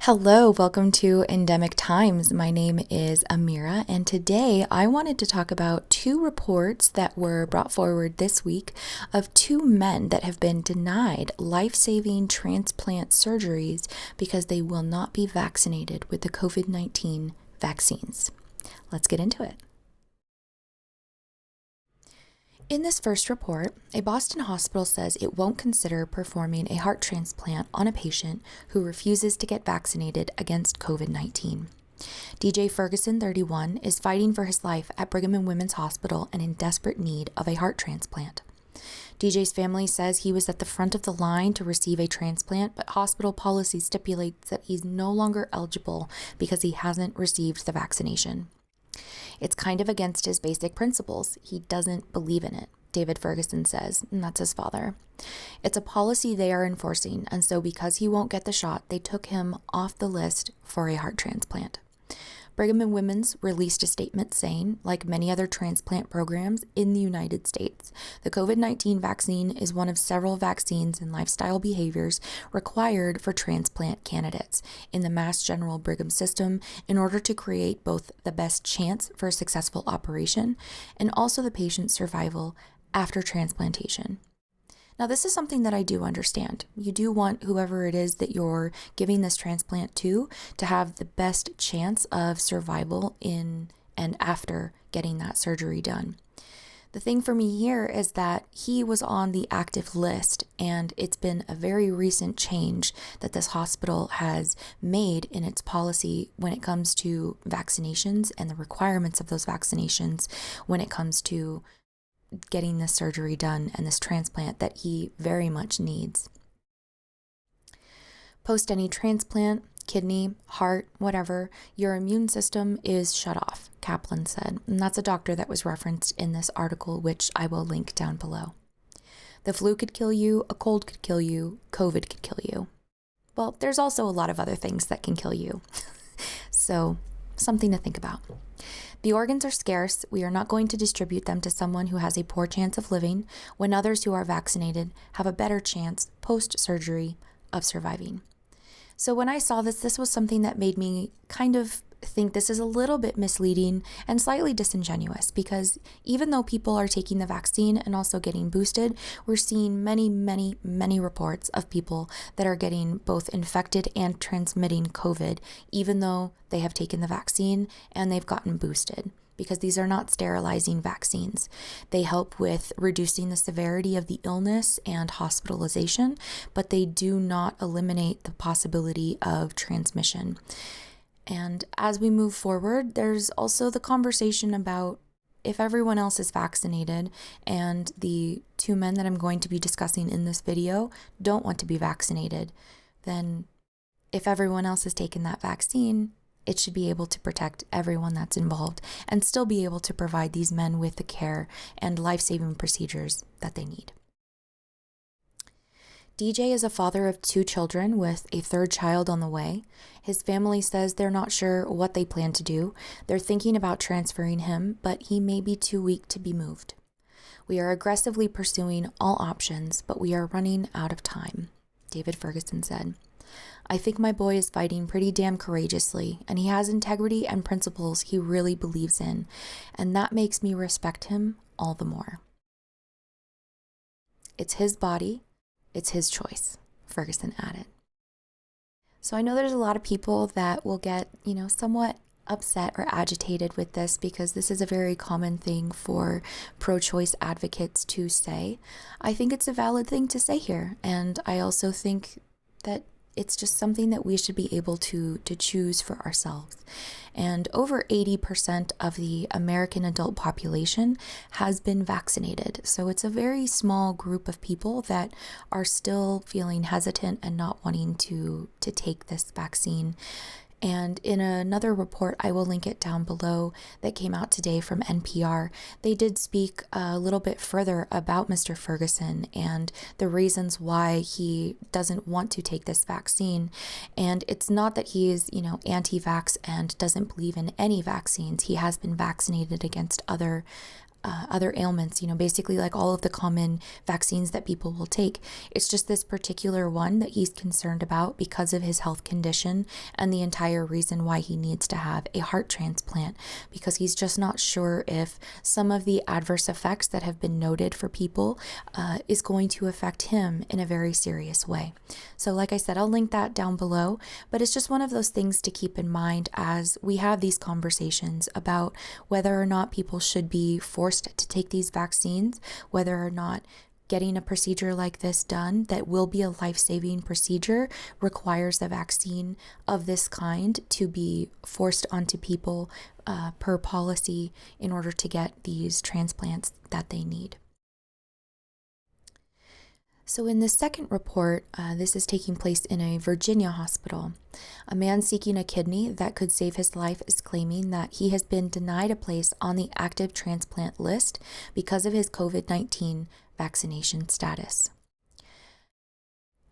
Hello, welcome to Endemic Times. My name is Amira, and today I wanted to talk about two reports that were brought forward this week of two men that have been denied life-saving transplant surgeries because they will not be vaccinated with the COVID-19 vaccines. Let's get into it. In this first report, a Boston hospital says it won't consider performing a heart transplant on a patient who refuses to get vaccinated against COVID-19. DJ Ferguson, 31, is fighting for his life at Brigham and Women's Hospital and in desperate need of a heart transplant. DJ's family says he was at the front of the line to receive a transplant, but hospital policy stipulates that he's no longer eligible because he hasn't received the vaccination. It's kind of against his basic principles. He doesn't believe in it, David Ferguson says, and that's his father. It's a policy they are enforcing, and so because he won't get the shot, they took him off the list for a heart transplant. Brigham and Women's released a statement saying, like many other transplant programs in the United States, the COVID-19 vaccine is one of several vaccines and lifestyle behaviors required for transplant candidates in the Mass General Brigham system in order to create both the best chance for a successful operation and also the patient's survival after transplantation. Now, this is something that I do understand. You do want whoever it is that you're giving this transplant to have the best chance of survival in and after getting that surgery done. The thing for me here is that he was on the active list, and it's been a very recent change that this hospital has made in its policy when it comes to vaccinations and the requirements of those vaccinations when it comes to getting this surgery done and this transplant that he very much needs. Post any transplant, kidney, heart, whatever, your immune system is shut off, Kaplan said. And that's a doctor that was referenced in this article, which I will link down below. The flu could kill you, a cold could kill you, COVID could kill you. Well, there's also a lot of other things that can kill you. So, something to think about. The organs are scarce. We are not going to distribute them to someone who has a poor chance of living when others who are vaccinated have a better chance post-surgery of surviving. So when I saw this was something that made me kind of think this is a little bit misleading and slightly disingenuous, because even though people are taking the vaccine and also getting boosted, we're seeing many reports of people that are getting both infected and transmitting COVID, even though they have taken the vaccine and they've gotten boosted, because these are not sterilizing vaccines. They help with reducing the severity of the illness and hospitalization, but they do not eliminate the possibility of transmission. And as we move forward, there's also the conversation about if everyone else is vaccinated and the two men that I'm going to be discussing in this video don't want to be vaccinated, then if everyone else has taken that vaccine, it should be able to protect everyone that's involved and still be able to provide these men with the care and life-saving procedures that they need. DJ is a father of two children with a third child on the way. His family says they're not sure what they plan to do. They're thinking about transferring him, but he may be too weak to be moved. We are aggressively pursuing all options, but we are running out of time, David Ferguson said. I think my boy is fighting pretty damn courageously, and he has integrity and principles he really believes in, and that makes me respect him all the more. It's his body. It's his choice, Ferguson added. So I know there's a lot of people that will get, somewhat upset or agitated with this, because this is a very common thing for pro-choice advocates to say. I think it's a valid thing to say here, and I also think that it's just something that we should be able to choose for ourselves. And over 80% of the American adult population has been vaccinated. So it's a very small group of people that are still feeling hesitant and not wanting to take this vaccine. And in another report, I will link it down below, that came out today from NPR, they did speak a little bit further about Mr. Ferguson and the reasons why he doesn't want to take this vaccine. And it's not that he is, anti-vax and doesn't believe in any vaccines. He has been vaccinated against other other ailments, basically like all of the common vaccines that people will take. It's just this particular one that he's concerned about because of his health condition and the entire reason why he needs to have a heart transplant, because he's just not sure if some of the adverse effects that have been noted for people is going to affect him in a very serious way. So like I said, I'll link that down below, but it's just one of those things to keep in mind as we have these conversations about whether or not people should be forced to take these vaccines, whether or not getting a procedure like this done that will be a life-saving procedure requires the vaccine of this kind to be forced onto people per policy in order to get these transplants that they need. So in the second report, this is taking place in a Virginia hospital. A man seeking a kidney that could save his life is claiming that he has been denied a place on the active transplant list because of his COVID-19 vaccination status.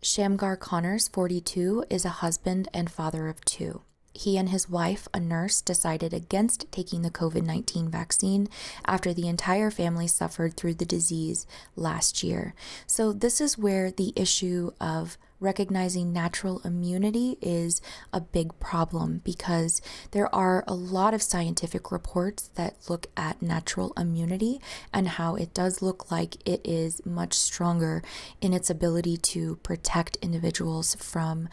Shagmar Connors, 42, is a husband and father of 2. He and his wife, a nurse, decided against taking the COVID-19 vaccine after the entire family suffered through the disease last year. So this is where the issue of recognizing natural immunity is a big problem, because there are a lot of scientific reports that look at natural immunity and how it does look like it is much stronger in its ability to protect individuals from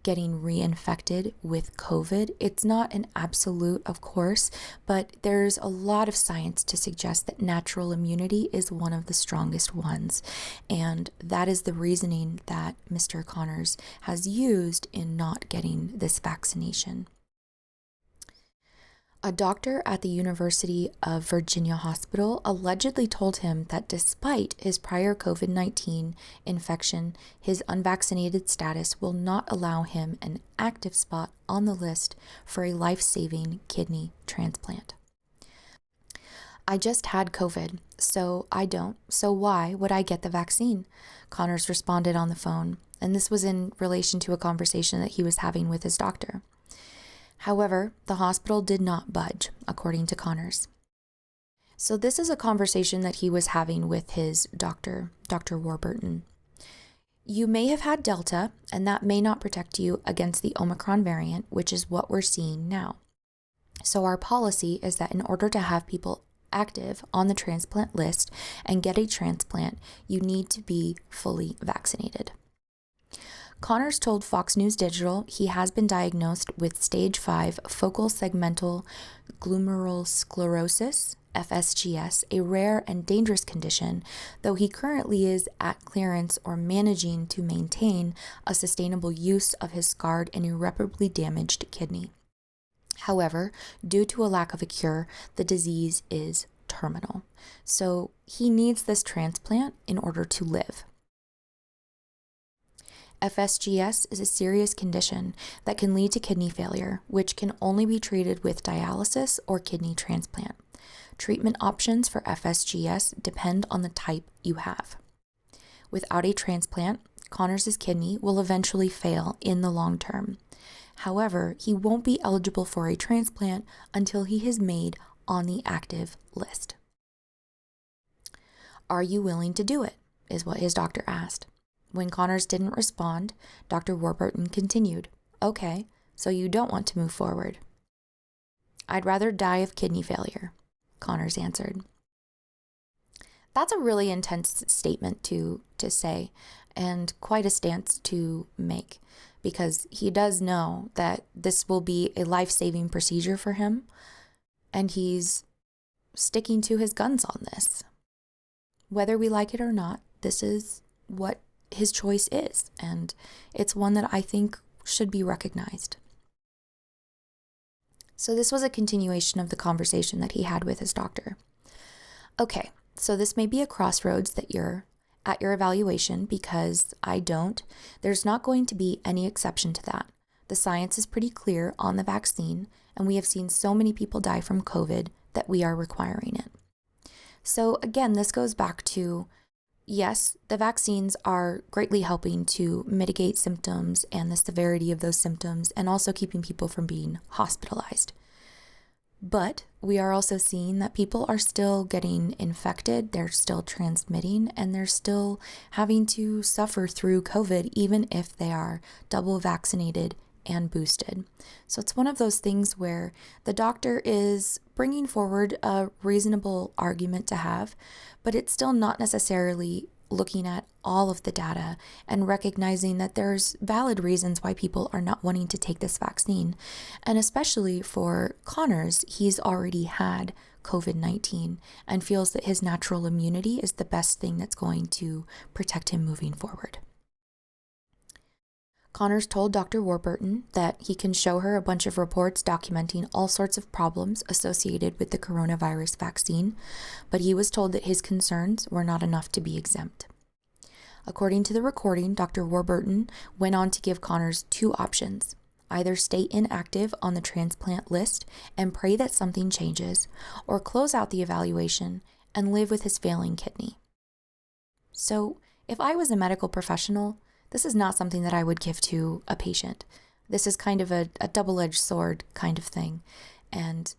getting reinfected with COVID. It's not an absolute, of course, but there's a lot of science to suggest that natural immunity is one of the strongest ones. And that is the reasoning that Mr. Connors has used in not getting this vaccination. A doctor at the University of Virginia Hospital allegedly told him that despite his prior COVID-19 infection, his unvaccinated status will not allow him an active spot on the list for a life-saving kidney transplant. I just had COVID, so I don't. So why would I get the vaccine? Conors responded on the phone, and this was in relation to a conversation that he was having with his doctor. However, the hospital did not budge, according to Conors. So this is a conversation that he was having with his doctor, Dr. Warburton. You may have had Delta, and that may not protect you against the Omicron variant, which is what we're seeing now. So our policy is that in order to have people active on the transplant list and get a transplant, you need to be fully vaccinated. Conors told Fox News Digital he has been diagnosed with stage 5 focal segmental glomerulosclerosis, FSGS, a rare and dangerous condition, though he currently is at clearance or managing to maintain a sustainable use of his scarred and irreparably damaged kidney. However, due to a lack of a cure, the disease is terminal. So he needs this transplant in order to live. FSGS is a serious condition that can lead to kidney failure, which can only be treated with dialysis or kidney transplant. Treatment options for FSGS depend on the type you have. Without a transplant, Conors' kidney will eventually fail in the long term. However, he won't be eligible for a transplant until he is made on the active list. Are you willing to do it? Is what his doctor asked. When Conors didn't respond, Dr. Warburton continued, "Okay, so you don't want to move forward." "I'd rather die of kidney failure," Conors answered. That's a really intense statement to say, and quite a stance to make, because he does know that this will be a life-saving procedure for him, and he's sticking to his guns on this. Whether we like it or not, this is what his choice is, and it's one that I think should be recognized. So this was a continuation of the conversation that he had with his doctor. Okay, so this may be a crossroads that you're at your evaluation, because I don't. There's not going to be any exception to that. The science is pretty clear on the vaccine, and we have seen so many people die from COVID that we are requiring it. So again, this goes back to, yes, the vaccines are greatly helping to mitigate symptoms and the severity of those symptoms, and also keeping people from being hospitalized. But we are also seeing that people are still getting infected, they're still transmitting, and they're still having to suffer through COVID, even if they are double vaccinated and boosted. So it's one of those things where the doctor is bringing forward a reasonable argument to have, but it's still not necessarily looking at all of the data and recognizing that there's valid reasons why people are not wanting to take this vaccine. And especially for Conors, he's already had COVID-19 and feels that his natural immunity is the best thing that's going to protect him moving forward. Conors told Dr. Warburton that he can show her a bunch of reports documenting all sorts of problems associated with the coronavirus vaccine, but he was told that his concerns were not enough to be exempt. According to the recording, Dr. Warburton went on to give Conors two options: either stay inactive on the transplant list and pray that something changes, or close out the evaluation and live with his failing kidney. So, if I was a medical professional, this is not something that I would give to a patient. This is kind of a double-edged sword kind of thing. And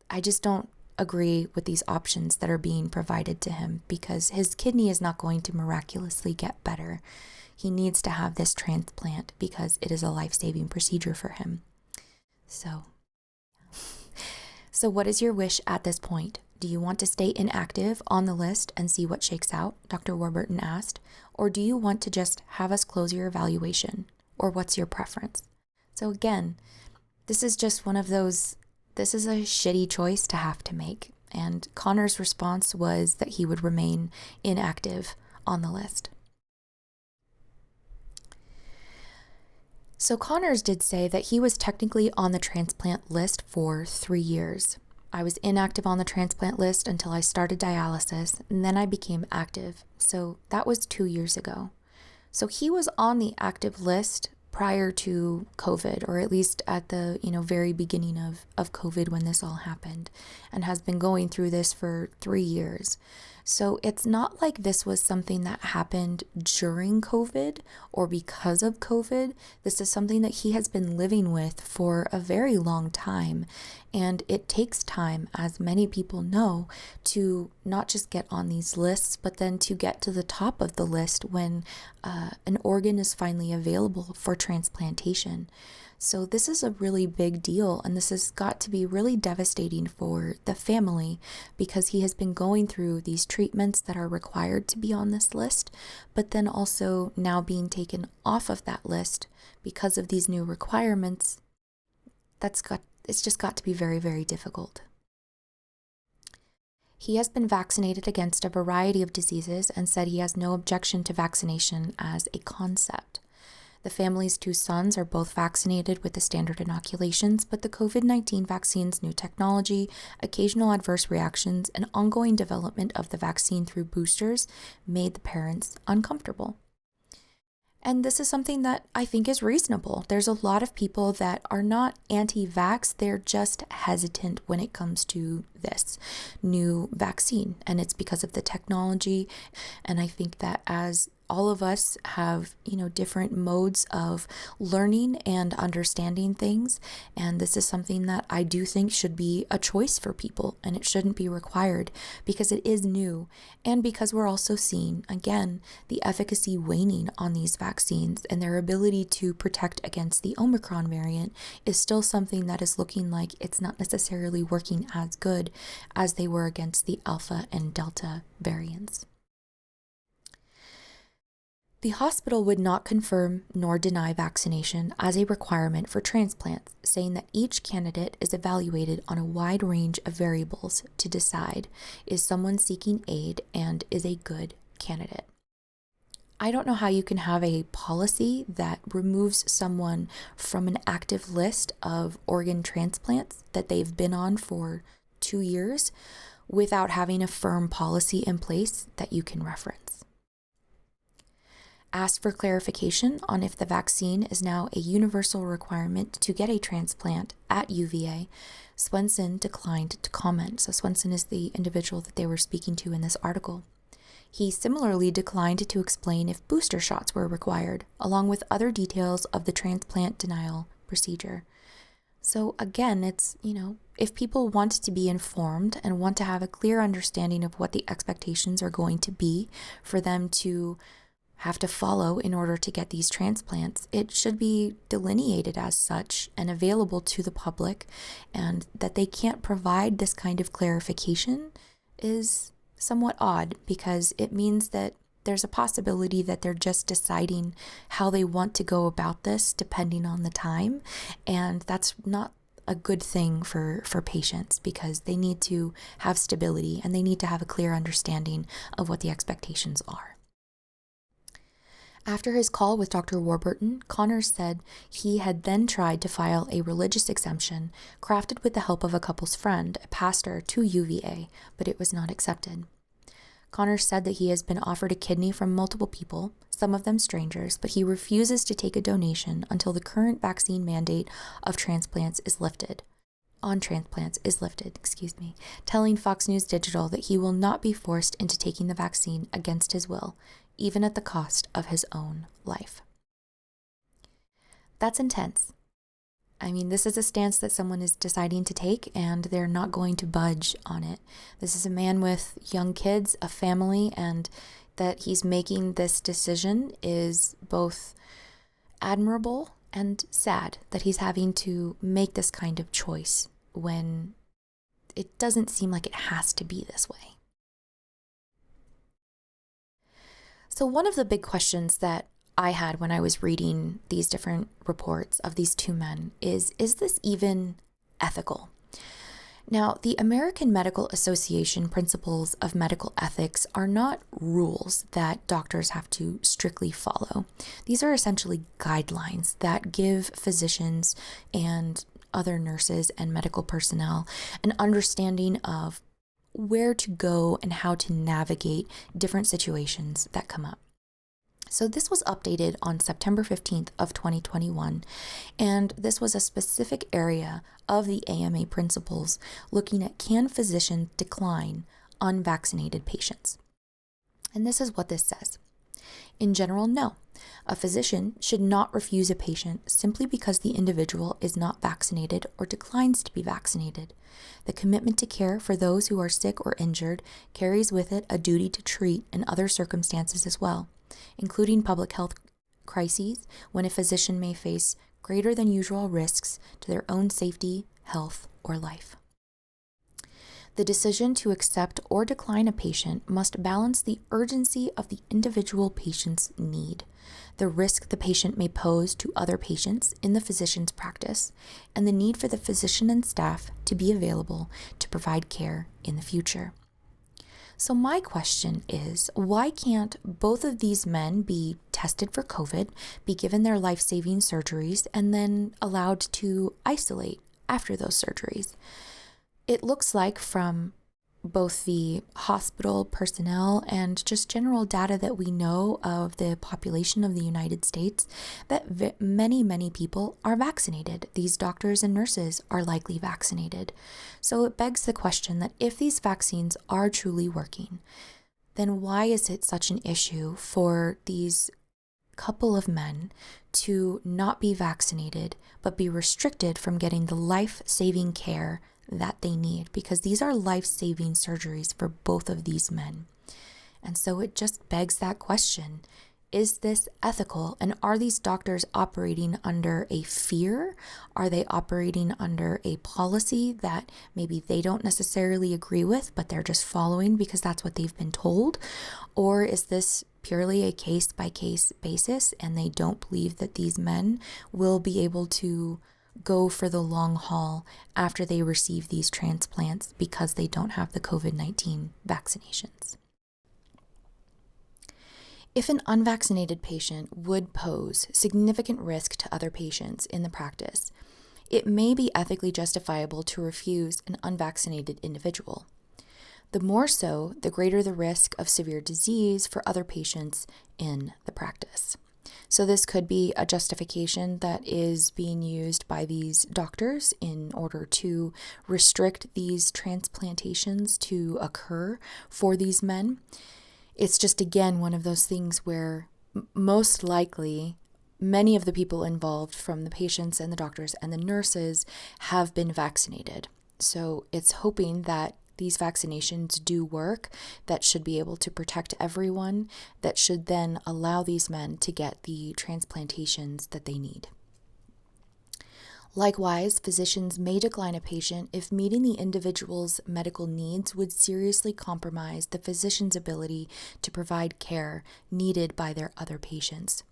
I just don't agree with these options that are being provided to him because his kidney is not going to miraculously get better. He needs to have this transplant because it is a life-saving procedure for him. So what is your wish at this point? Do you want to stay inactive on the list and see what shakes out? Dr. Warburton asked. Or do you want to just have us close your evaluation? Or what's your preference? So again, this is just one of those, this is a shitty choice to have to make. And Conors' response was that he would remain inactive on the list. So Conors did say that he was technically on the transplant list for 3 years. I was inactive on the transplant list until I started dialysis, and then I became active. So that was 2 years ago. So he was on the active list prior to COVID, or at least at the very beginning of COVID when this all happened, and has been going through this for 3 years. So it's not like this was something that happened during COVID or because of COVID. This is something that he has been living with for a very long time. And it takes time, as many people know, to not just get on these lists, but then to get to the top of the list when an organ is finally available for transplantation. So this is a really big deal, and this has got to be really devastating for the family because he has been going through these treatments that are required to be on this list, but then also now being taken off of that list because of these new requirements. It's just got to be very, very difficult. He has been vaccinated against a variety of diseases and said he has no objection to vaccination as a concept. The family's 2 sons are both vaccinated with the standard inoculations, but the COVID-19 vaccine's new technology, occasional adverse reactions, and ongoing development of the vaccine through boosters made the parents uncomfortable. And this is something that I think is reasonable. There's a lot of people that are not anti-vax, they're just hesitant when it comes to this new vaccine. And it's because of the technology. And I think that as all of us have, different modes of learning and understanding things. And this is something that I do think should be a choice for people, and it shouldn't be required because it is new. And because we're also seeing, again, the efficacy waning on these vaccines, and their ability to protect against the Omicron variant is still something that is looking like it's not necessarily working as good as they were against the Alpha and Delta variants. The hospital would not confirm nor deny vaccination as a requirement for transplants, saying that each candidate is evaluated on a wide range of variables to decide is someone seeking aid and is a good candidate. I don't know how you can have a policy that removes someone from an active list of organ transplants that they've been on for 2 years without having a firm policy in place that you can reference. Asked for clarification on if the vaccine is now a universal requirement to get a transplant at UVA, Swenson declined to comment. So Swenson is the individual that they were speaking to in this article. He similarly declined to explain if booster shots were required, along with other details of the transplant denial procedure. So again, it's, if people want to be informed and want to have a clear understanding of what the expectations are going to be for them to have to follow in order to get these transplants, it should be delineated as such and available to the public, and that they can't provide this kind of clarification is somewhat odd, because it means that there's a possibility that they're just deciding how they want to go about this depending on the time, and that's not a good thing for patients, because they need to have stability and they need to have a clear understanding of what the expectations are. After his call with Dr. Warburton, Conors said he had then tried to file a religious exemption crafted with the help of a couple's friend, a pastor, to UVA, but it was not accepted. Conors said that he has been offered a kidney from multiple people, some of them strangers, but he refuses to take a donation until the current vaccine mandate of transplants is lifted. Telling Fox News Digital that he will not be forced into taking the vaccine against his will, even at the cost of his own life. That's intense. I mean, this is a stance that someone is deciding to take, and they're not going to budge on it. This is a man with young kids, a family, and that he's making this decision is both admirable and sad, that he's having to make this kind of choice when it doesn't seem like it has to be this way. So one of the big questions that I had when I was reading these different reports of these two men is this even ethical? Now, the American Medical Association principles of medical ethics are not rules that doctors have to strictly follow. These are essentially guidelines that give physicians and other nurses and medical personnel an understanding of where to go and how to navigate different situations that come up. So this was updated on September 15th of 2021, and this was a specific area of the AMA principles looking at, can physicians decline unvaccinated patients? And this is what this says. In general, no. A physician should not refuse a patient simply because the individual is not vaccinated or declines to be vaccinated. The commitment to care for those who are sick or injured carries with it a duty to treat in other circumstances as well, including public health crises, when a physician may face greater than usual risks to their own safety, health, or life. The decision to accept or decline a patient must balance the urgency of the individual patient's need, the risk the patient may pose to other patients in the physician's practice, and the need for the physician and staff to be available to provide care in the future. So my question is, why can't both of these men be tested for COVID, be given their life-saving surgeries, and then allowed to isolate after those surgeries? It looks like from both the hospital personnel and just general data that we know of the population of the United States that many people are vaccinated. These doctors and nurses are likely vaccinated. So it begs the question that if these vaccines are truly working, then why is it such an issue for these couple of men to not be vaccinated but be restricted from getting the life-saving care that they need, because these are life-saving surgeries for both of these men. And so it just begs that question, is this ethical? And are these doctors operating under a fear? Are they operating under a policy that maybe they don't necessarily agree with, but they're just following because that's what they've been told? Or is this purely a case-by-case basis, and they don't believe that these men will be able to go for the long haul after they receive these transplants because they don't have the COVID-19 vaccinations? If an unvaccinated patient would pose significant risk to other patients in the practice, it may be ethically justifiable to refuse an unvaccinated individual. The more so, the greater the risk of severe disease for other patients in the practice. So this could be a justification that is being used by these doctors in order to restrict these transplantations to occur for these men. It's just, again, one of those things where most likely many of the people involved, from the patients and the doctors and the nurses, have been vaccinated. So it's hoping that these vaccinations do work, that should be able to protect everyone, that should then allow these men to get the transplantations that they need. Likewise, physicians may decline a patient if meeting the individual's medical needs would seriously compromise the physician's ability to provide care needed by their other patients.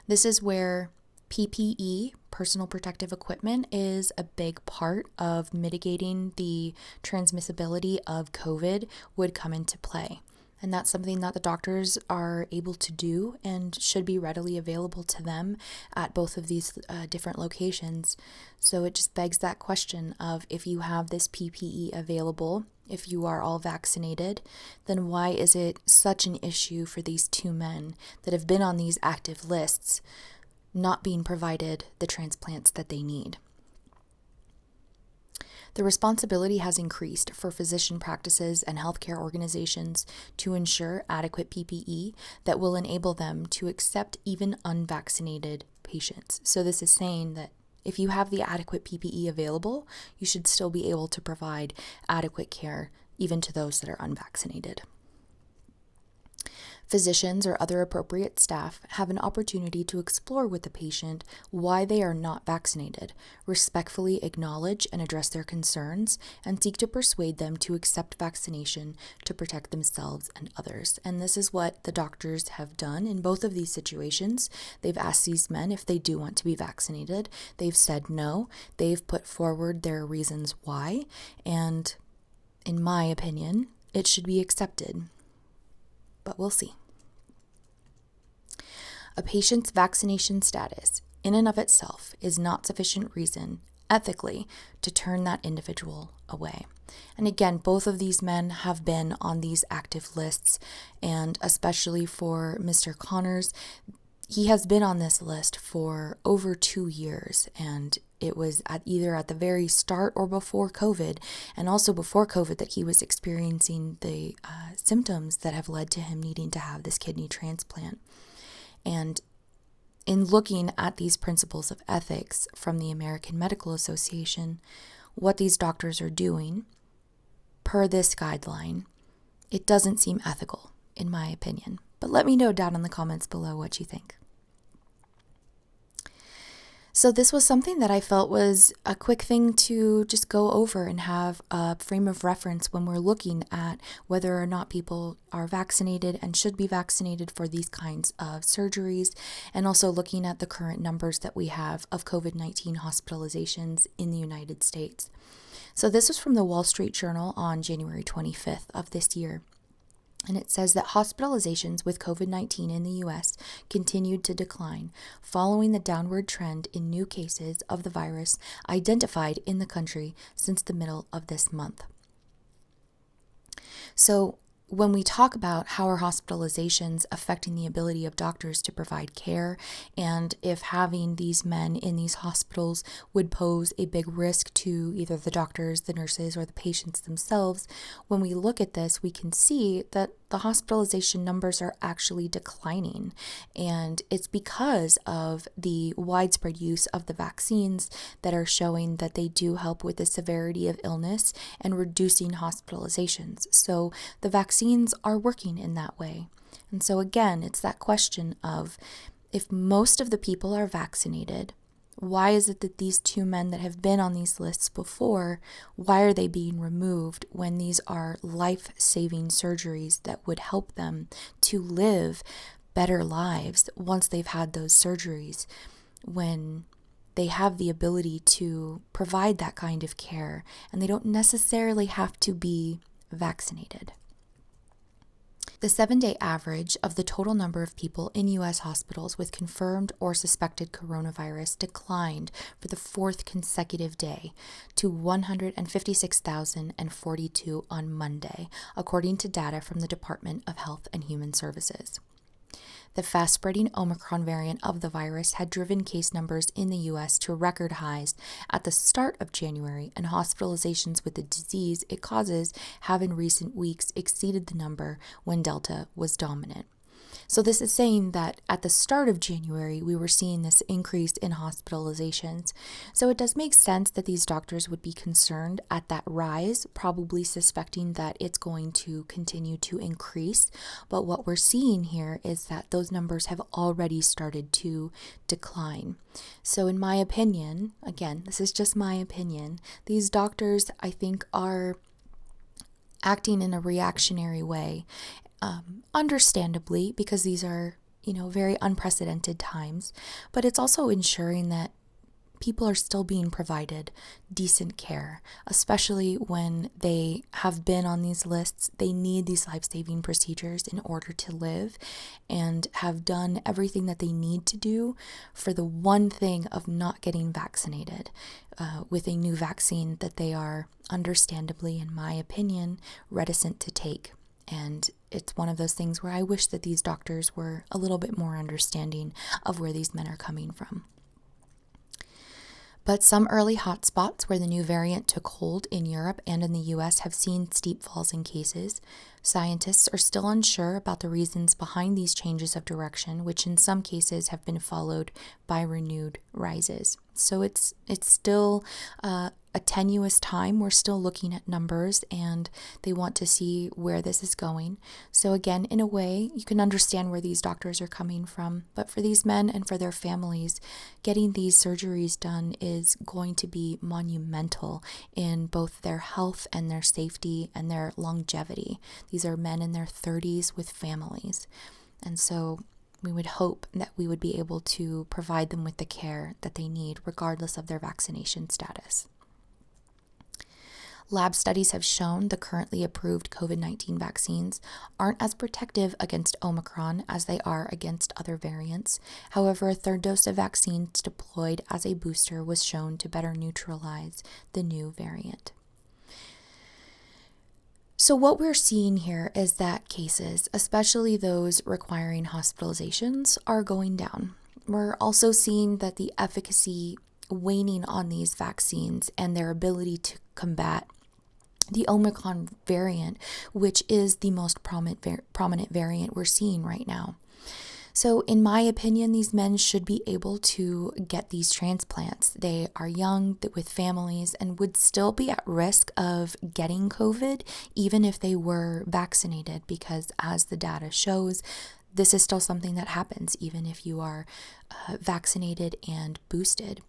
This is where PPE, personal protective equipment, is a big part of mitigating the transmissibility of COVID would come into play. And that's something that the doctors are able to do and should be readily available to them at both of these different locations. So it just begs that question of, if you have this PPE available, if you are all vaccinated, then why is it such an issue for these two men that have been on these active lists not being provided the transplants that they need? The responsibility has increased for physician practices and healthcare organizations to ensure adequate PPE that will enable them to accept even unvaccinated patients. So this is saying that if you have the adequate PPE available, you should still be able to provide adequate care even to those that are unvaccinated. Physicians or other appropriate staff have an opportunity to explore with the patient why they are not vaccinated, respectfully acknowledge and address their concerns, and seek to persuade them to accept vaccination to protect themselves and others. And this is what the doctors have done in both of these situations. They've asked these men if they do want to be vaccinated. They've said no. They've put forward their reasons why, and in my opinion, it should be accepted. But we'll see. A patient's vaccination status, in and of itself, is not sufficient reason, ethically, to turn that individual away. And again, both of these men have been on these active lists, and especially for Mr. Connors, he has been on this list for over 2 years, and it was either at the very start or before COVID, and also before COVID, that he was experiencing the symptoms that have led to him needing to have this kidney transplant. And in looking at these principles of ethics from the American Medical Association, what these doctors are doing, per this guideline, it doesn't seem ethical, in my opinion. But let me know down in the comments below what you think. So this was something that I felt was a quick thing to just go over and have a frame of reference when we're looking at whether or not people are vaccinated and should be vaccinated for these kinds of surgeries, and also looking at the current numbers that we have of COVID-19 hospitalizations in the United States. So this was from the Wall Street Journal on January 25th of this year. And it says that hospitalizations with COVID-19 in the U.S. continued to decline, following the downward trend in new cases of the virus identified in the country since the middle of this month. So when we talk about how are hospitalizations affecting the ability of doctors to provide care, and if having these men in these hospitals would pose a big risk to either the doctors, the nurses, or the patients themselves, when we look at this, we can see that the hospitalization numbers are actually declining. And it's because of the widespread use of the vaccines that are showing that they do help with the severity of illness and reducing hospitalizations. So the vaccines are working in that way. And so again, it's that question of, if most of the people are vaccinated, why is it that these two men that have been on these lists before, why are they being removed when these are life-saving surgeries that would help them to live better lives once they've had those surgeries, when they have the ability to provide that kind of care and they don't necessarily have to be vaccinated? The 7-day average of the total number of people in U.S. hospitals with confirmed or suspected coronavirus declined for the 4th consecutive day to 156,042 on Monday, according to data from the Department of Health and Human Services. The fast-spreading Omicron variant of the virus had driven case numbers in the U.S. to record highs at the start of January, and hospitalizations with the disease it causes have in recent weeks exceeded the number when Delta was dominant. So this is saying that at the start of January, we were seeing this increase in hospitalizations. So it does make sense that these doctors would be concerned at that rise, probably suspecting that it's going to continue to increase. But what we're seeing here is that those numbers have already started to decline. So in my opinion, again, this is just my opinion, these doctors, I think, are acting in a reactionary way. Understandably, because these are, very unprecedented times, but it's also ensuring that people are still being provided decent care, especially when they have been on these lists. They need these life-saving procedures in order to live and have done everything that they need to do for the one thing of not getting vaccinated with a new vaccine that they are, understandably, in my opinion, reticent to take. And it's one of those things where I wish that these doctors were a little bit more understanding of where these men are coming from. But some early hotspots where the new variant took hold in Europe and in the US have seen steep falls in cases. Scientists are still unsure about the reasons behind these changes of direction, which in some cases have been followed by renewed rises. So it's still a tenuous time. We're still looking at numbers and they want to see where this is going. So again, in a way, you can understand where these doctors are coming from. But for these men and for their families, getting these surgeries done is going to be monumental in both their health and their safety and their longevity. These are men in their 30s with families. And so we would hope that we would be able to provide them with the care that they need, regardless of their vaccination status. Lab studies have shown the currently approved COVID-19 vaccines aren't as protective against Omicron as they are against other variants. However, a third dose of vaccines deployed as a booster was shown to better neutralize the new variant. So what we're seeing here is that cases, especially those requiring hospitalizations, are going down. We're also seeing that the efficacy waning on these vaccines and their ability to combat the Omicron variant, which is the most prominent variant we're seeing right now. So in my opinion, these men should be able to get these transplants. They are young, with families, and would still be at risk of getting COVID, even if they were vaccinated, because as the data shows, this is still something that happens, even if you are vaccinated and boosted.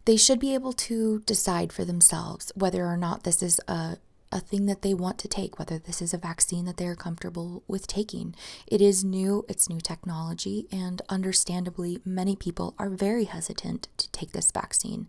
They should be able to decide for themselves whether or not this is a thing that they want to take, whether this is a vaccine that they are comfortable with taking. It is new, it's new technology, and understandably, many people are very hesitant to take this vaccine.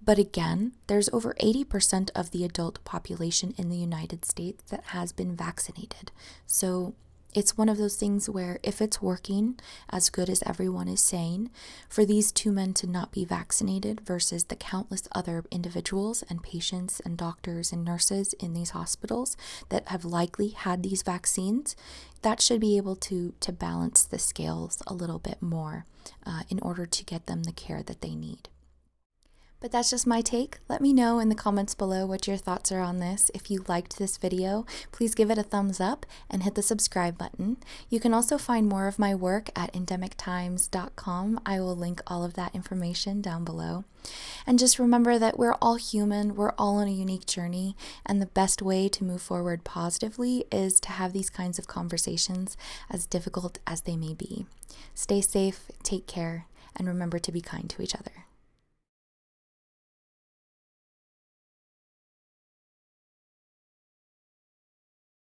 But again, there's over 80% of the adult population in the United States that has been vaccinated. So it's one of those things where if it's working as good as everyone is saying, for these two men to not be vaccinated versus the countless other individuals and patients and doctors and nurses in these hospitals that have likely had these vaccines, that should be able to balance the scales a little bit more in order to get them the care that they need. But that's just my take. Let me know in the comments below what your thoughts are on this. If you liked this video, please give it a thumbs up and hit the subscribe button. You can also find more of my work at endemictimes.com. I will link all of that information down below. And just remember that we're all human, we're all on a unique journey, and the best way to move forward positively is to have these kinds of conversations, as difficult as they may be. Stay safe, take care, and remember to be kind to each other.